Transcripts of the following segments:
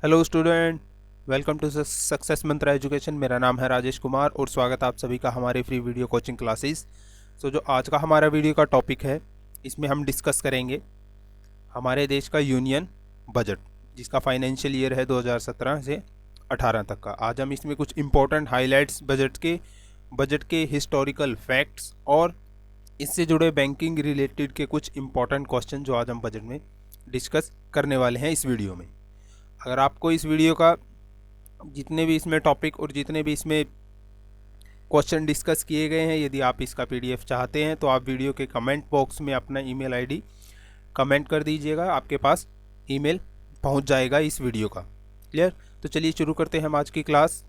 Hello student, welcome to success Mantra education. मेरा नाम है राजेश कुमार और स्वागत है आप सभी का हमारे फ्री वीडियो कोचिंग क्लासेस। जो आज का हमारा वीडियो का टॉपिक है, इसमें हम डिस्कस करेंगे हमारे देश का यूनियन बजट, जिसका फाइनेंशियल ईयर है 2017 से 18 तक का। आज हम इसमें कुछ इम्पोर्टेंट हाइलाइट्स बजट के हिस्टोरिकल फैक्ट्स और इससे जुड़े बैंकिंग रिलेटेड के कुछ इम्पोर्टेंट क्वेश्चन जो आज हम बजट में डिस्कस करने वाले हैं इस वीडियो में। अगर आपको इस वीडियो का जितने भी इसमें टॉपिक और जितने भी इसमें क्वेश्चन डिस्कस किए गए हैं, यदि आप इसका पीडीएफ चाहते हैं तो आप वीडियो के कमेंट बॉक्स में अपना ईमेल आईडी कमेंट कर दीजिएगा, आपके पास ईमेल पहुंच जाएगा इस वीडियो का। क्लियर? तो चलिए शुरू करते हैं हम आज की क्लास।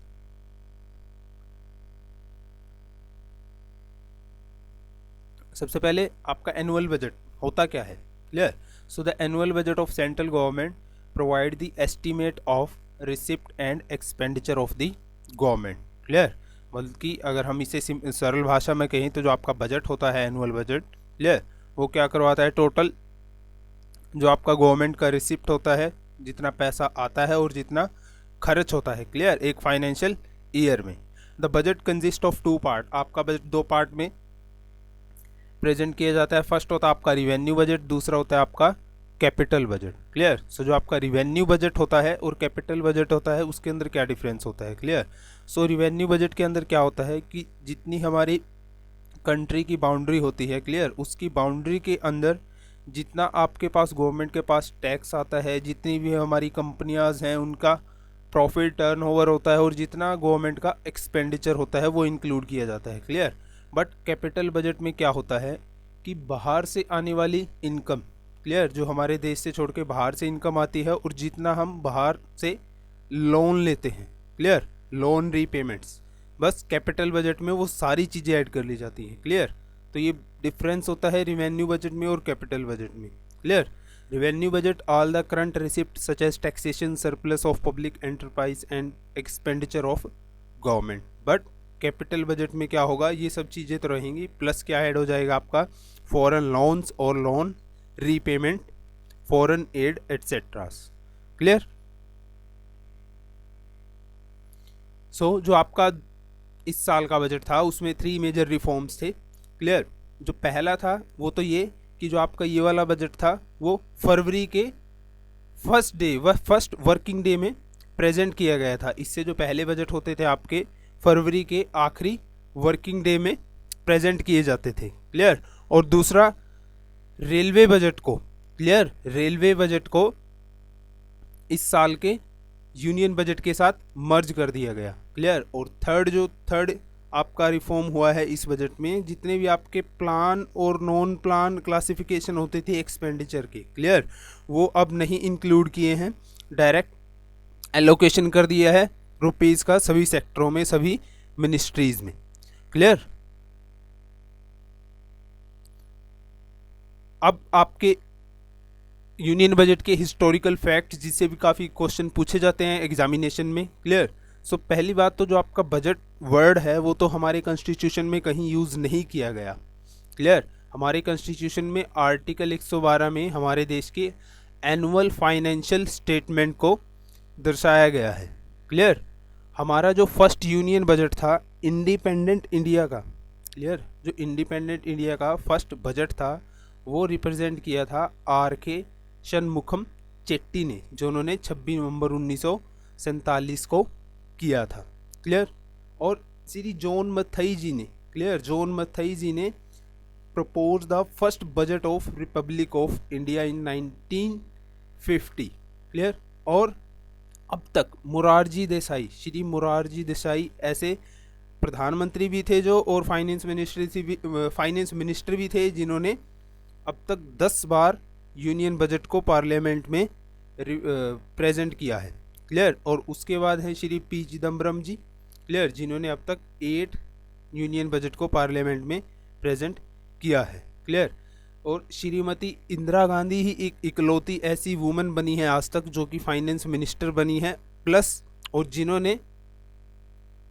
सबसे पहले आपका एनुअल बजट होता क्या है। Clear? So the annual budget of central government provide the estimate of receipt and expenditure of the government. Clear? बल्कि अगर हम इसे सरल भाषा में कहें तो जो आपका बजट होता है एनुअल बजट, क्लियर, वो क्या करवाता है, टोटल जो आपका गवर्नमेंट का रिसिप्ट होता है, जितना पैसा आता है और जितना खर्च होता है, क्लियर, एक फाइनेंशियल ईयर में। The budget consist of two part. आपका बजट दो पार्ट में प्रेजेंट किया जाता है। फर्स्ट होता है आपका रिवेन्यू बजट, दूसरा होता है आपका कैपिटल बजट। क्लियर? सो जो आपका रिवेन्यू बजट होता है और कैपिटल बजट होता है, उसके अंदर क्या डिफरेंस होता है। क्लियर? सो रिवेन्यू बजट के अंदर क्या होता है कि जितनी हमारी कंट्री की बाउंड्री होती है, क्लियर, उसकी बाउंड्री के अंदर जितना आपके पास गवर्नमेंट के पास टैक्स आता है, जितनी भी हमारी कंपनियां हैं उनका प्रॉफिट टर्नओवर होता है और जितना गवर्नमेंट का एक्सपेंडिचर होता है वो इंक्लूड किया जाता है। क्लियर? बट कैपिटल बजट में क्या होता है कि बाहर से आने वाली इनकम, क्लियर, जो हमारे देश से छोड़ के बाहर से इनकम आती है और जितना हम बाहर से लोन लेते हैं, क्लियर, लोन रीपेमेंट्स, बस कैपिटल बजट में वो सारी चीज़ें ऐड कर ली जाती हैं। क्लियर? तो ये डिफरेंस होता है रिवेन्यू बजट में और कैपिटल बजट में। Clear? Revenue budget all the current receipt such as taxation, surplus of public enterprise and expenditure of government. But capital budget में क्या होगा, ये सब चीज़ें तो रहेंगी, प्लस क्या ऐड हो जाएगा आपका फॉरेन लोन्स और loan repayment, foreign aid etcetera. Clear? So जो आपका इस साल का बजट था उसमें 3 मेजर रिफॉर्म्स थे। क्लियर? जो पहला था वो तो ये कि जो आपका ये वाला बजट था वो फरवरी के फर्स्ट वर्किंग डे में प्रेजेंट किया गया था। इससे जो पहले बजट होते थे आपके फरवरी के आखिरी वर्किंग डे में प्रेजेंट किए जाते थे। क्लियर? और दूसरा रेलवे बजट को, क्लियर, रेलवे बजट को इस साल के यूनियन बजट के साथ मर्ज कर दिया गया। क्लियर? और थर्ड आपका रिफॉर्म हुआ है इस बजट में, जितने भी आपके प्लान और नॉन प्लान क्लासिफिकेशन होते थे एक्सपेंडिचर के, क्लियर, वो अब नहीं इंक्लूड किए हैं, डायरेक्ट एलोकेशन कर दिया है रुपीज़ का सभी सेक्टरों में, सभी मिनिस्ट्रीज में। क्लियर? अब आपके यूनियन बजट के हिस्टोरिकल फैक्ट, जिससे भी काफ़ी क्वेश्चन पूछे जाते हैं एग्जामिनेशन में। क्लियर? सो पहली बात तो जो आपका बजट वर्ड है वो तो हमारे कॉन्स्टिट्यूशन में कहीं यूज़ नहीं किया गया। क्लियर? हमारे कॉन्स्टिट्यूशन में आर्टिकल 112 में हमारे देश के एनुअल फाइनेंशियल स्टेटमेंट को दर्शाया गया है। क्लियर? हमारा जो फर्स्ट यूनियन बजट था इंडिपेंडेंट इंडिया का, क्लियर, जो इंडिपेंडेंट इंडिया का फर्स्ट बजट था वो रिप्रेजेंट किया था आर.के. शनमुखम चेट्टी ने, जो उन्होंने 26 नवंबर 1947 को किया था। क्लियर? और श्री जॉन मथाई जी ने, क्लियर, जॉन मथाई जी ने propose the first budget of Republic of India in 1950। Clear? और अब तक मोरारजी देसाई, श्री मोरारजी देसाई ऐसे प्रधानमंत्री भी थे जो, और फाइनेंस मिनिस्टर भी थे जिन्होंने अब तक 10 बार यूनियन बजट को पार्लियामेंट में प्रेजेंट किया है। क्लियर? और उसके बाद है श्री पी चिदम्बरम जी, क्लियर, जिन्होंने अब तक 8 यूनियन बजट को पार्लियामेंट में प्रेजेंट किया है। क्लियर? और श्रीमती इंदिरा गांधी ही एक इकलौती ऐसी वुमन बनी है आज तक जो कि फाइनेंस मिनिस्टर बनी है, प्लस और जिन्होंने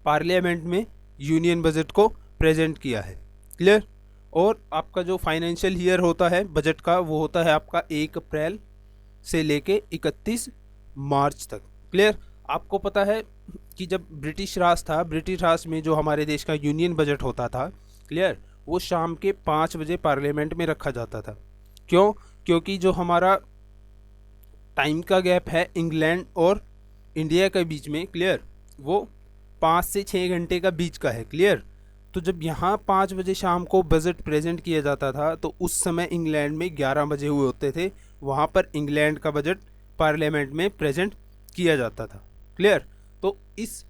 पार्लियामेंट में यूनियन बजट को प्रेजेंट किया है। क्लियर? और आपका जो फाइनेंशियल ईयर होता है बजट का वो होता है आपका 1 अप्रैल से लेके 31 मार्च तक। क्लियर। आपको पता है कि जब ब्रिटिश राज था, ब्रिटिश राज में जो हमारे देश का यूनियन बजट होता था, क्लियर, वो शाम के 5 बजे पार्लियामेंट में रखा जाता था। क्यों? क्योंकि जो हमारा टाइम का गैप है इंग्लैंड और इंडिया के बीच में, क्लियर, वो 5 से 6 घंटे का बीच का है, क्लियर। तो जब यहाँ 5 बजे शाम को बजट प्रेजेंट किया जाता था, तो उस समय इंग्लैंड में 11 बजे हुए होते थे, वहाँ पर इंग्लैंड का बजट पार्लियामेंट में प्रेजेंट किया जाता था, क्लियर। तो इस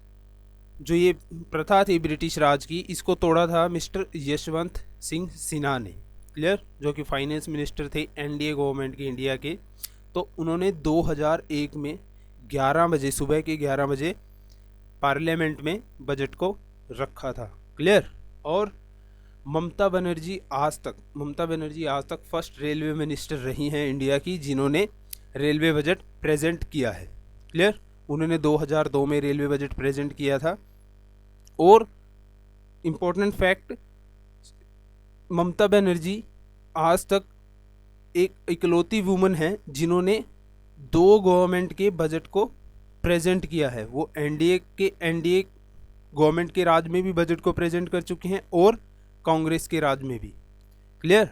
जो ये प्रथा थी ब्रिटिश राज की, इसको तोड़ा था मिस्टर यशवंत सिंह सिन्हा ने, क्लियर, जो कि फाइनेंस मिनिस्टर थे एनडीए गवर्नमेंट के, इंडिया के। तो उन्होंने 2001 में 11 बजे, सुबह के 11 बजे पार्लियामेंट में बजट को रखा था, क्लियर। और ममता बनर्जी आज तक फर्स्ट रेलवे मिनिस्टर रही हैं इंडिया की जिन्होंने रेलवे बजट प्रेजेंट किया है, क्लियर। उन्होंने 2002 में रेलवे बजट प्रेजेंट किया था। और इम्पोर्टेंट फैक्ट, ममता बनर्जी आज तक एक इकलौती वुमन है जिन्होंने 2 गवर्नमेंट के बजट को प्रेजेंट किया है। वो एनडीए गवर्नमेंट के राज में भी बजट को प्रेजेंट कर चुके हैं और कांग्रेस के राज में भी, क्लियर।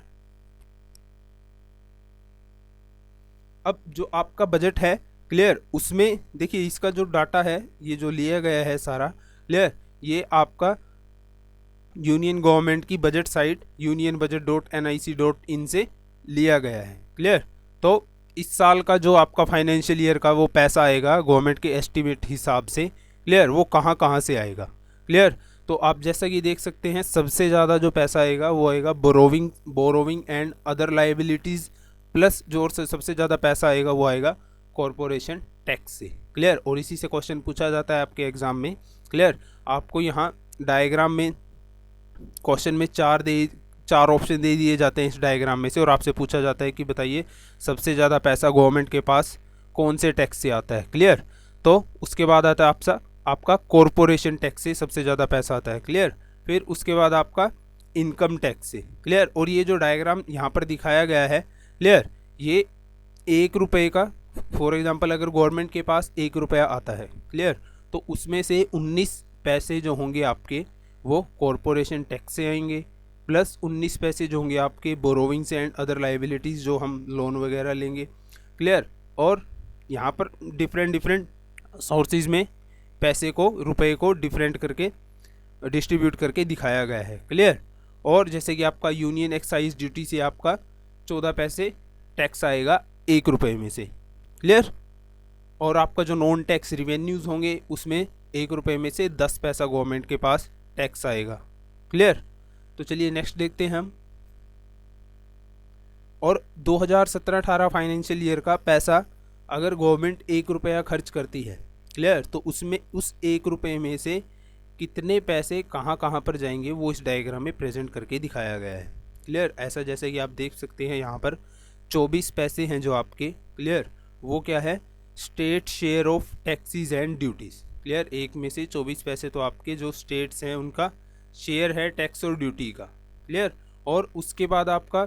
अब जो आपका बजट है, क्लियर, उसमें देखिए इसका जो डाटा है, ये जो लिया गया है सारा, क्लियर, ये आपका यूनियन गवर्नमेंट की बजट साइट unionbudget.nic.in से लिया गया है, क्लियर। तो इस साल का जो आपका फाइनेंशियल ईयर का वो पैसा आएगा गवर्नमेंट के एस्टिमेट हिसाब से, क्लियर, वो कहाँ से आएगा, क्लियर। तो आप जैसा कि देख सकते हैं, सबसे ज़्यादा जो पैसा आएगा वो आएगा borrowing and other liabilities, plus जो सबसे ज़्यादा पैसा आएगा वो आएगा कॉरपोरेशन टैक्स से, क्लियर। और इसी से क्वेश्चन पूछा जाता है आपके एग्जाम में, क्लियर। आपको यहाँ डायग्राम में क्वेश्चन में 4 ऑप्शन दे दिए जाते हैं इस डायग्राम में से, और आपसे पूछा जाता है कि बताइए सबसे ज़्यादा पैसा गवर्नमेंट के पास कौन से टैक्स से आता है, क्लियर। तो उसके बाद आता है आपका कॉरपोरेशन टैक्स से सबसे ज़्यादा पैसा आता है, क्लियर। फिर उसके बाद आपका इनकम टैक्स से, क्लियर। और ये जो डायग्राम यहाँ पर दिखाया गया है, क्लियर, ये 1 रुपये का, फॉर एग्जांपल अगर गवर्नमेंट के पास 1 रुपया आता है, क्लियर, तो उसमें से 19 पैसे जो होंगे आपके वो कॉरपोरेशन टैक्स से आएंगे, प्लस 19 पैसे जो होंगे आपके बोरोविंग्स एंड अदर लाइबिलिटीज़, जो हम लोन वगैरह लेंगे, क्लियर। और यहाँ पर डिफरेंट सोर्सेज में पैसे को, रुपए को डिफरेंट करके डिस्ट्रीब्यूट करके दिखाया गया है, क्लियर। और जैसे कि आपका यूनियन एक्साइज ड्यूटी से आपका 14 पैसे टैक्स आएगा 1 रुपये में से, क्लियर। और आपका जो नॉन टैक्स रिवेन्यूज़ होंगे उसमें 1 रुपये में से 10 पैसा गवर्नमेंट के पास टैक्स आएगा, क्लियर। तो चलिए नेक्स्ट देखते हैं हम। और 2017-18 फाइनेंशियल ईयर का पैसा अगर गवर्नमेंट 1 रुपया खर्च करती है, क्लियर, तो उसमें उस 1 रुपये में से कितने पैसे कहाँ पर जाएंगे वो इस डायग्राम में प्रेजेंट करके दिखाया गया है, क्लियर। ऐसा जैसे कि आप देख सकते हैं यहाँ पर 24 पैसे हैं जो आपके, क्लियर, वो क्या है, state share of taxes and duties, clear. एक में से 24 पैसे तो आपके जो स्टेट्स हैं उनका शेयर है टैक्स और ड्यूटी का, क्लियर। और उसके बाद आपका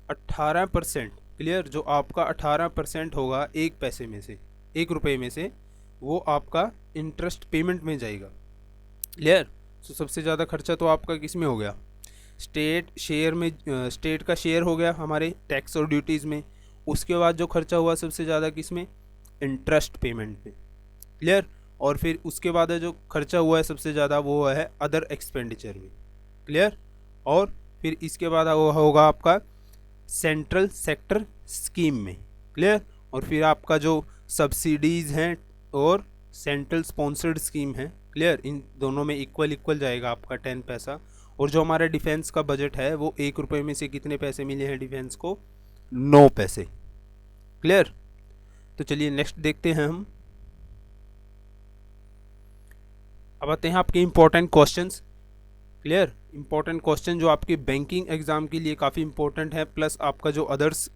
18%, क्लियर, जो आपका 18% होगा 1 पैसे में से, 1 रुपये में से, वो आपका इंटरेस्ट पेमेंट में जाएगा, क्लियर। तो सबसे ज़्यादा खर्चा तो आपका किस में हो गया, स्टेट शेयर में, स्टेट का शेयर हो गया हमारे टैक्स और ड्यूटीज़ में। उसके बाद जो खर्चा हुआ सबसे ज़्यादा किस में, इंटरेस्ट पेमेंट में, क्लियर। और फिर उसके बाद जो खर्चा हुआ है सबसे ज़्यादा वो हुआ है अदर एक्सपेंडिचर में, क्लियर। और फिर इसके बाद होगा आपका सेंट्रल सेक्टर स्कीम में, क्लियर। और फिर आपका जो सब्सिडीज़ हैं और सेंट्रल स्पॉन्सर्ड स्कीम है, क्लियर, इन दोनों में इक्वल जाएगा आपका 10 पैसा। और जो हमारा डिफेंस का बजट है वो 1 रुपये में से कितने पैसे मिले हैं डिफेंस को, 9 पैसे, क्लियर। तो चलिए नेक्स्ट देखते हैं हम। अब आते हैं आपके important questions, clear. Important question जो आपके बैंकिंग एग्जाम के लिए काफ़ी इंपॉर्टेंट है, प्लस आपका जो अदर्स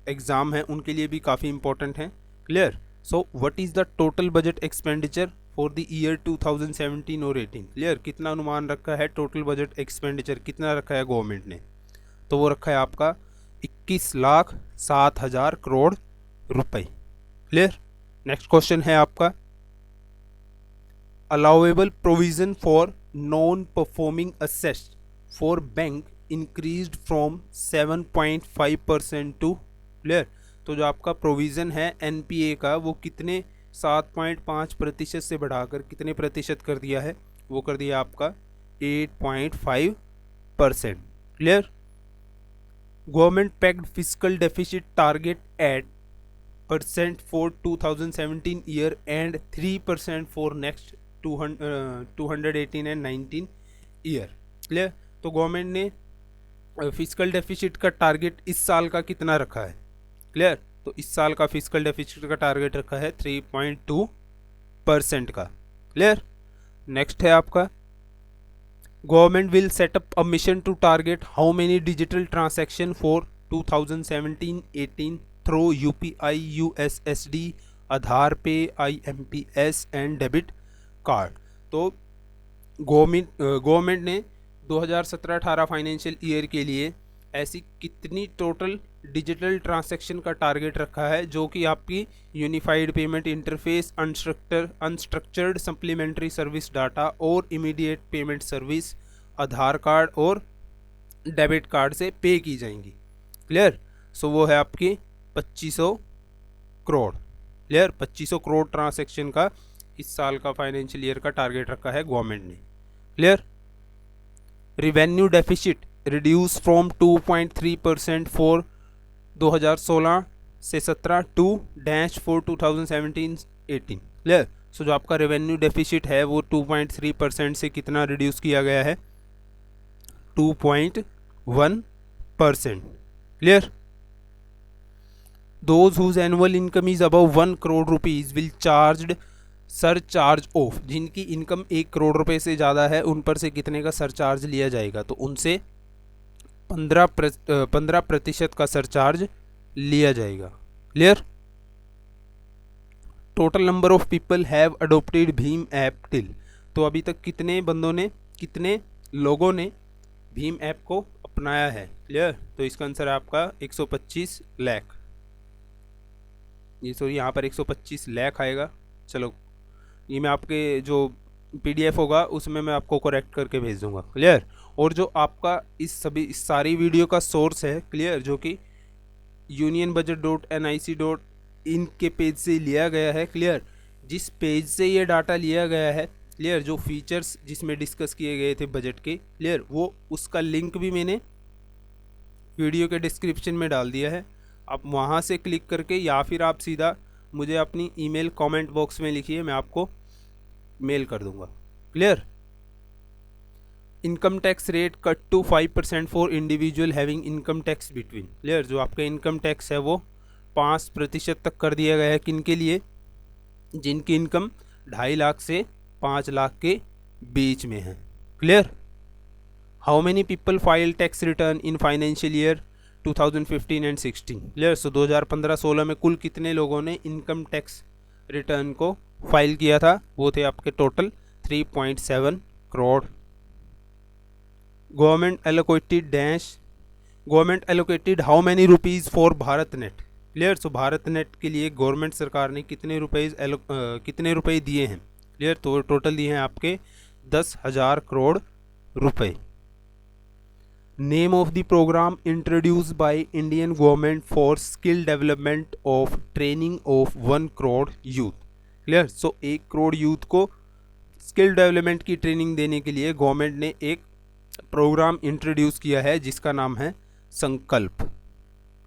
एग्जाम है उनके लिए भी काफ़ी इंपॉर्टेंट है, clear. So what is the total budget expenditure for the year 2017 और 18, क्लियर। कितना अनुमान रखा है टोटल बजट एक्सपेंडिचर, कितना रखा है गवर्नमेंट ने, तो वो रखा है आपका 21,07,000 करोड़ रुपए, क्लियर। नेक्स्ट क्वेश्चन है आपका, allowable provision for non-performing assets for bank increased from 7.5% to clear. तो जो आपका प्रोविज़न है एनपीए का वो कितने 7.5% से बढ़ाकर कितने प्रतिशत कर दिया है, वो कर दिया आपका 8.5%। Clear. Government pegged physical deficit target at % for 2017 year and 3% for next 218 and 19 year. Clear. तो गवर्नमेंट ने फिजिकल डेफिसिट का टारगेट इस साल का कितना रखा है, क्लियर। तो इस साल का फिजिकल डेफिसिट का टारगेट रखा है 3.2% का, क्लियर। नेक्स्ट है आपका government will set up a mission to target how many digital transaction for 2017-18 through UPI, USSD, Aadhaar pay, IMPS and debit card. तो गवर्नमेंट ने 2017-18 फाइनेंशियल ईयर के लिए ऐसी कितनी टोटल डिजिटल ट्रांजैक्शन का टारगेट रखा है जो कि आपकी unified payment interface, unstructured supplementary service data और immediate payment service Aadhaar card और डेबिट कार्ड से पे की जाएंगी, क्लियर। सो वो है आपकी 2500 करोड़, क्लियर। 2500 करोड़ ट्रांजैक्शन का इस साल का फाइनेंशियल ईयर का टारगेट रखा है गवर्नमेंट ने, clear. Revenue deficit reduce from 2.3% for 2016 से 17 to dash for 2017-18, clear. So जो आपका रेवेन्यू डेफिसिट है वो 2.3% से कितना रिड्यूस किया गया है, 2.1%, clear. Those whose annual income is above 1 crore rupees will charged surcharge of, जिनकी इनकम 1 करोड़ रुपए से ज़्यादा है उन पर से कितने का सरचार्ज लिया जाएगा, तो उनसे 15% का सरचार्ज लिया जाएगा, clear. Total number of people have adopted Bhim app till, तो अभी तक कितने बंदों ने, कितने लोगों ने भीम ऐप को अपनाया है, क्लियर। तो इसका आंसर है आपका 125 लाख, ये सॉरी यहाँ पर 125 लाख आएगा। चलो ये मैं आपके जो पीडीएफ होगा उसमें मैं आपको करेक्ट करके भेज दूंगा, क्लियर। और जो आपका इस सारी वीडियो का सोर्स है, क्लियर, जो कि unionbudget.nic.in के पेज से लिया गया है, क्लियर। जिस पेज से ये डाटा लिया गया है, क्लियर, जो फीचर्स जिसमें डिस्कस किए गए थे बजट के, क्लियर, वो उसका लिंक भी मैंने वीडियो के डिस्क्रिप्शन में डाल दिया है। आप वहाँ से क्लिक करके या फिर आप सीधा मुझे अपनी ईमेल कमेंट बॉक्स में लिखिए, मैं आपको मेल कर दूंगा, clear. Income tax rate cut to 5% for individual having income tax between, clear. जो आपका इनकम टैक्स है वो 5% तक कर दिया गया है, किन के लिए, जिनकी इनकम 2.5 लाख से 5 लाख के बीच में है, clear. How many people file tax return in financial year 2015 and 16, clear. So 2015-16 में कुल कितने लोगों ने इनकम टैक्स रिटर्न को फाइल किया था, वो थे आपके total 3.7 crore. Government allocated how many rupees for Bharat net, clear. So Bharat net के लिए गवर्नमेंट सरकार ने कितने रुपए दिए हैं, क्लियर। तो टोटल दिए हैं आपके 10,000 करोड़ रुपए। Name of the programme introduce by Indian government for skill development of training of 1 crore youth, clear. So 1 crore youth को स्किल डेवलपमेंट की ट्रेनिंग देने के लिए गवर्नमेंट ने एक प्रोग्राम इंट्रोड्यूस किया है जिसका नाम है संकल्प,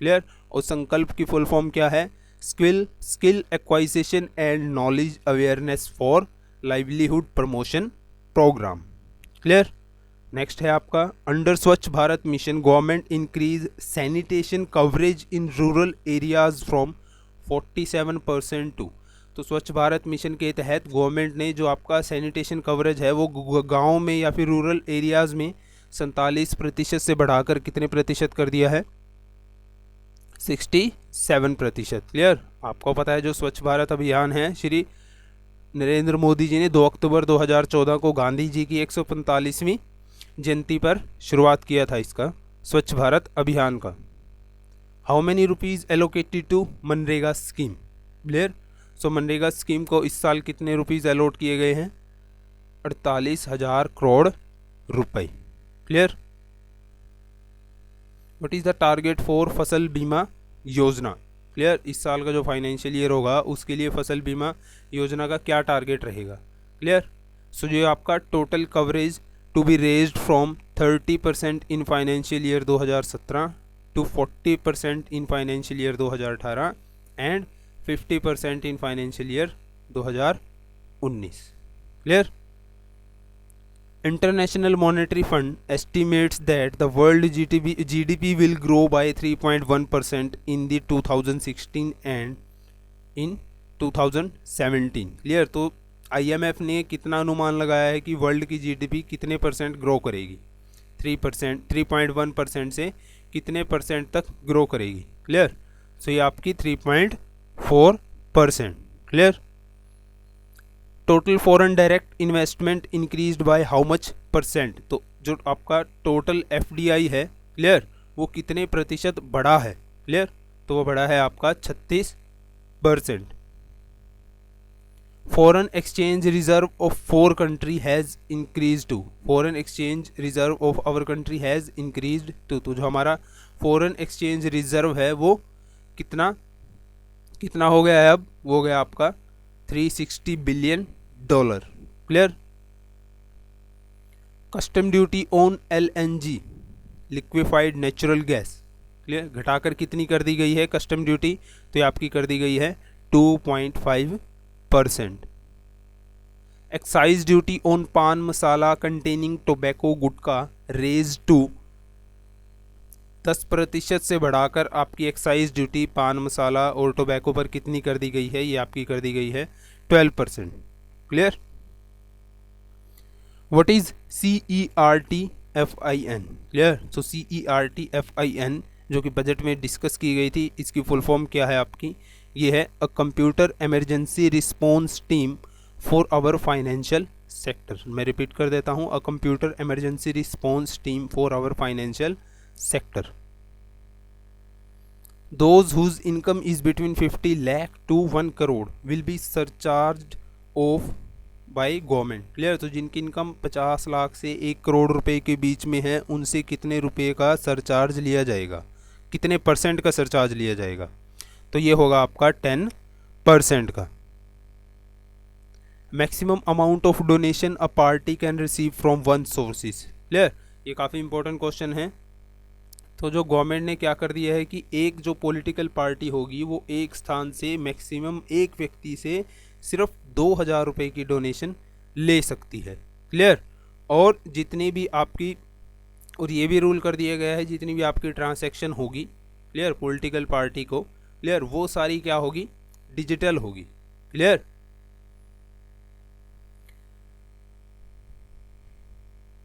क्लियर। और संकल्प की फुल फॉर्म क्या है, skill acquisition and knowledge awareness for livelihood promotion programme, clear. Next है आपका under Swachh Bharat mission government increase sanitation coverage in rural areas from 47% to, तो स्वच्छ भारत मिशन के तहत गवर्नमेंट ने जो आपका सैनिटेशन कवरेज है वो गांव में या फिर रूरल एरियाज में 47% से बढ़ाकर कितने प्रतिशत कर दिया है, 67%, क्लियर। आपको पता है जो स्वच्छ भारत अभियान है श्री नरेंद्र मोदी जी ने 2 अक्टूबर 2014 को गांधी जी की 145वीं जयंती पर शुरुआत किया था इसका स्वच्छ भारत अभियान का। How many rupees allocated to MNREGA scheme, clear. So MNREGA scheme को इस साल कितने रुपीज़ अलॉट किए गए हैं, 48,000 करोड़ रुपए। Clear. What is the target for फसल बीमा योजना। क्लियर। इस साल का जो फाइनेंशियल ईयर होगा उसके लिए फसल बीमा योजना का क्या टारगेट रहेगा। क्लियर। सो जो आपका total coverage to be raised from 30% in financial year 2017 to 40% in financial year 2018 and 50% in financial year 2019। Clear. International Monetary Fund estimates that the world GDP will grow by 3.1% in the 2016 and in 2017। Clear. तो IMF ने कितना अनुमान लगाया है कि world की GDP कितने percent grow करेगी। 3%, 3.1% से कितने परसेंट तक ग्रो करेगी। क्लियर। सो ये आपकी 3.4%। Clear. Total foreign direct investment increased by how much percent. तो जो आपका टोटल FDI है, क्लियर, वो कितने प्रतिशत बढ़ा है। क्लियर। तो वो बढ़ा है आपका 36%। Foreign exchange reserve of 4 country has increase to. Foreign exchange reserve of our country has increased to. तो जो हमारा फॉरेन एक्सचेंज रिजर्व है वो कितना हो गया है अब, वो हो गया आपका $360 billion. Clear. Custom duty on LNG liquefied natural gas. Clear. घटाकर कितनी कर दी गई है कस्टम ड्यूटी, तो ये आपकी कर दी गई है 2.5%। Excise duty on paan masala containing tobacco gutkha raise to. 10% से बढ़ाकर आपकी एक्साइज ड्यूटी पान मसाला और टोबैको पर कितनी कर दी गई है, ये आपकी कर दी गई है 12%। Clear. What is CERT-FIN। Clear. So CERT-FIN जो कि बजट में डिस्कस की गई थी, इसकी फुल फॉर्म क्या है आपकी, ये है a computer emergency response team for our financial sector. मैं रिपीट कर देता हूँ, a computer emergency response team for our financial sector। Those whose income is between 50 lakh to 1 crore will be surcharged off by government। Clear. तो जिनकी income 50 lakh से 1 करोड़ रुपए के बीच में है उनसे कितने रुपए का सरचार्ज लिया जाएगा, कितने परसेंट का सरचार्ज लिया जाएगा, तो ये होगा आपका 10% का। Maximum amount of donation a party can receive from one sources. Clear. ये काफ़ी इंपॉर्टेंट क्वेश्चन है। तो जो गवर्नमेंट ने क्या कर दिया है कि एक जो पॉलिटिकल पार्टी होगी वो एक स्थान से मैक्सिमम एक व्यक्ति से सिर्फ 2,000 रुपये की डोनेशन ले सकती है। क्लियर। और जितनी भी आपकी, और ये भी रूल कर दिया गया है, जितनी भी आपकी ट्रांसैक्शन होगी, क्लियर, पॉलिटिकल पार्टी को, क्लियर, वो सारी क्या होगी, डिजिटल होगी। क्लियर।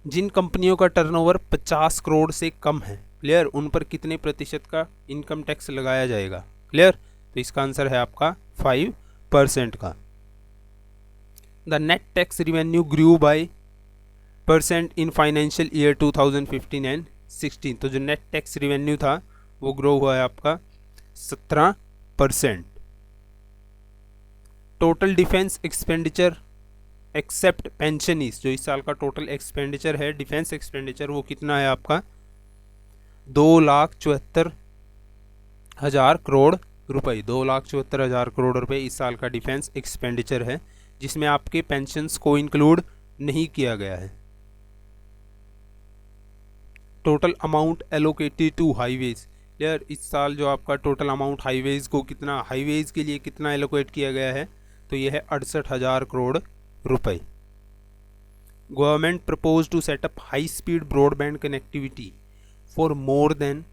जिन कंपनियों का टर्नओवर 50 करोड़ से कम है, क्लियर, उन पर कितने प्रतिशत का इनकम टैक्स लगाया जाएगा। क्लियर। तो इसका आंसर है आपका 5% का। The net tax revenue grew by % in financial year 2015 and 16। तो जो नेट टैक्स रिवेन्यू था वो ग्रो हुआ है आपका 17%। टोटल डिफेंस एक्सपेंडिचर एक्सेप्ट पेंशनीज, जो इस साल का टोटल एक्सपेंडिचर है डिफेंस एक्सपेंडिचर, वो कितना है आपका 2,74,000 करोड़ रुपए। 2,74,000 करोड़ रुपए इस साल का डिफेंस एक्सपेंडिचर है, जिसमें आपके पेंशन्स को इंक्लूड नहीं किया गया है। Total amount allocated to highways. Clear. इस साल जो आपका टोटल अमाउंट हाईवेज को कितना, हाईवेज के लिए कितना एलोकेट किया गया है, तो ये है 68,000 करोड़ रुपए। Government propose to set up high speed broadband connectivity for more than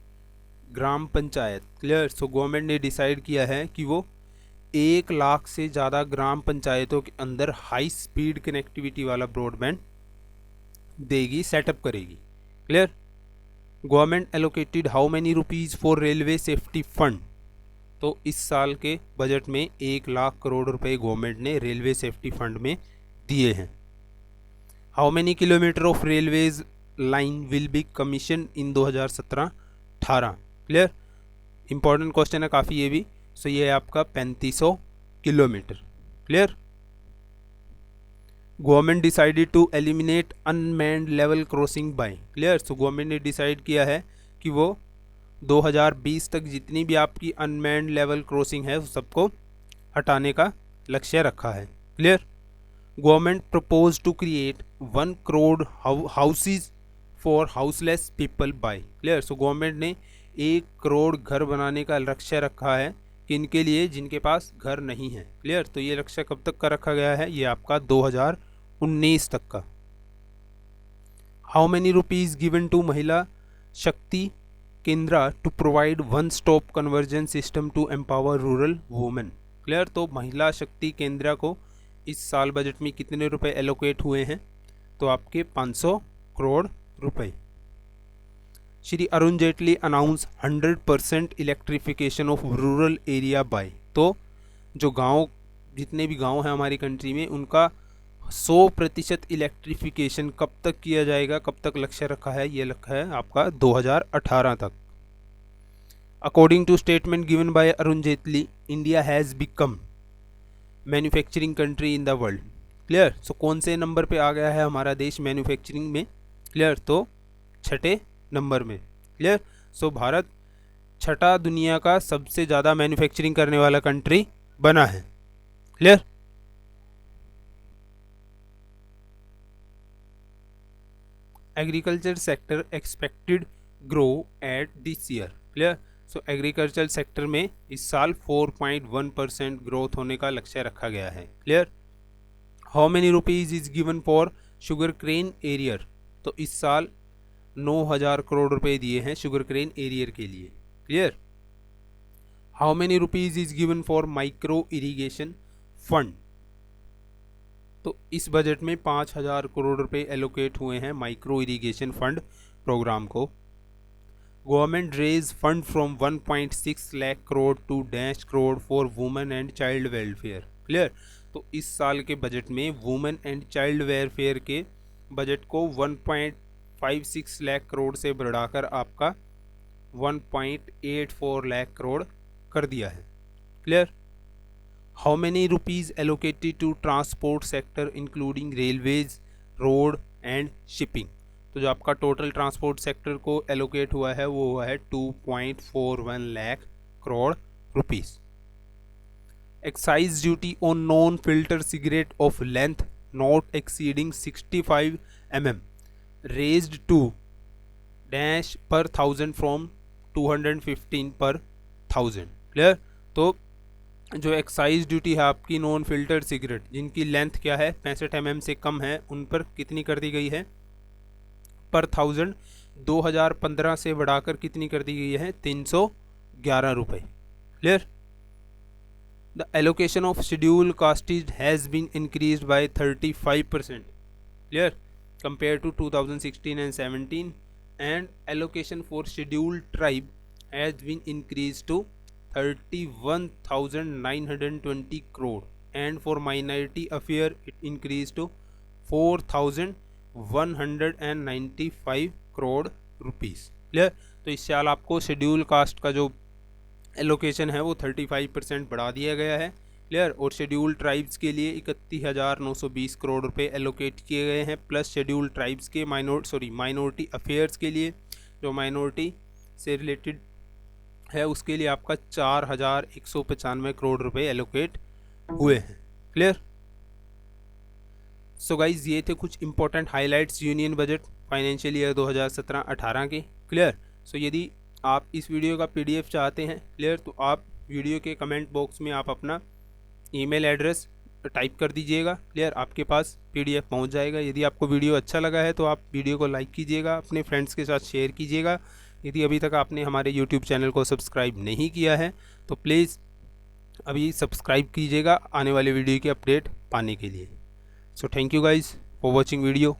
gram panchayat. Clear. So government ने डिसाइड किया है कि वो 1 लाख से ज़्यादा ग्राम पंचायतों के अंदर हाई स्पीड कनेक्टिविटी वाला ब्रॉडबैंड देगी, सेटअप करेगी। Clear. Government allocated how many rupees for railway safety fund. तो इस साल के बजट में 1 लाख करोड़ रुपए गवर्नमेंट ने रेलवे सेफ्टी फंड में दिए हैं। How many kilometre of railways line will be commission in 2017-18। Clear. Important question है काफ़ी ये भी। सो ये है आपका 3500 kilometre. Clear. Government decided to eliminate unmanned level crossing by, clear. So government ने डिसाइड किया है कि वो 2020 तक जितनी भी आपकी अनमैन्ड लेवल क्रॉसिंग है उस सबको हटाने का लक्ष्य रखा है, clear. Government propose to create 1 crore houses for houseless people by, clear. So government ने 1 करोड़ घर बनाने का लक्ष्य रखा है किनके लिए, जिनके पास घर नहीं है, क्लियर। तो ये लक्ष्य कब तक का रखा गया है, ये आपका 2019 तक का। How many rupees given to Mahila Shakti Kendra to provide 1 stop convergence system to empower rural women, clear. तो महिला शक्ति केंद्रा को इस साल बजट में कितने रुपए एलोकेट हुए हैं, तो आपके 500 करोड़ रुपए। Shri Arun Jaitley announce 100% electrification of rural area bye, तो जो गांव, जितने भी गांव हैं हमारी कंट्री में, उनका 100% इलेक्ट्रिफिकेशन कब तक किया जाएगा, कब तक लक्ष्य रखा है, ये रखा है आपका 2018 तक। According to statement given by Arun Jaitley, India has become manufacturing country in the world, clear. So कौन से नंबर पे आ गया है हमारा देश मैन्युफैक्चरिंग में, क्लियर, तो 6ठे नंबर में, क्लियर। सो भारत 6ठा दुनिया का सबसे ज़्यादा मैन्युफैक्चरिंग करने वाला कंट्री बना है, clear. Agriculture sector expected grow at this year, clear. So agriculture sector में इस साल 4.1% ग्रोथ होने का लक्ष्य रखा गया है, clear. How many rupees is given for sugar crane arrear, तो इस साल 9,000 करोड़ रुपए दिए हैं शुगर क्रेन एरियर के लिए, clear. How many rupees is given for micro irrigation fund, तो इस बजट में 5,000 करोड़ रुपए एलोकेट हुए हैं माइक्रो इरिगेशन फंड प्रोग्राम को। Government raise fund from 1.6 lakh crore to dash crore for women and child welfare, clear. तो इस साल के बजट में वुमेन एंड चाइल्ड वेलफेयर के बजट को 1.56 लाख करोड़ से बढ़ाकर आपका 1.84 लाख करोड़ कर दिया है, clear. How many rupees allocated to transport sector including railways, road and shipping, तो जो आपका टोटल ट्रांसपोर्ट सेक्टर को एलोकेट हुआ है वो हुआ है 2.41 lakh crore rupees. Excise duty on non filter cigarette of length not exceeding 65 mm raised to dash पर 1000 फ्रॉम 215 पर 1000, क्लियर। तो जो एक्साइज ड्यूटी है आपकी नॉन फिल्टर सिगरेट जिनकी लेंथ क्या है 65 mm से कम है, उन पर कितनी कर दी गई है, पर 1000 2015 से बढ़ाकर कितनी कर दी गई है, 311 रुपये, clear. The allocation of scheduled castes has been increased by 35%, clear, compared to 2016 and 17, and allocation for scheduled tribe has been increased to 31,920 crore, and for minority affair it increased to 4,195 crore rupees, clear. तो इस साल आपको schedule caste का जो allocation है वो 35% बढ़ा दिया गया है, क्लियर। और शेड्यूल ट्राइब्स के लिए 31,920 करोड़ रुपए एलोकेट किए गए हैं, प्लस शेड्यूल ट्राइब्स के माइनॉरिटी अफेयर्स के लिए जो माइनॉरिटी से रिलेटेड है उसके लिए आपका 4,195 करोड़ रुपए एलोकेट हुए हैं, क्लियर। सो गाइज ये थे कुछ important highlights union budget financial year 2017-18 के, क्लियर। सो यदि आप इस वीडियो का PDF चाहते हैं, क्लियर, तो आप वीडियो के कमेंट बॉक्स में आप अपना ईमेल एड्रेस टाइप कर दीजिएगा, क्लियर, आपके पास PDF पहुंच जाएगा। यदि आपको वीडियो अच्छा लगा है तो आप वीडियो को लाइक कीजिएगा, अपने फ्रेंड्स के साथ शेयर कीजिएगा। यदि अभी तक आपने हमारे YouTube चैनल को सब्सक्राइब नहीं किया है तो प्लीज़ अभी सब्सक्राइब कीजिएगा आने वाले वीडियो की अपडेट पाने के लिए। So thank you guys for watching video.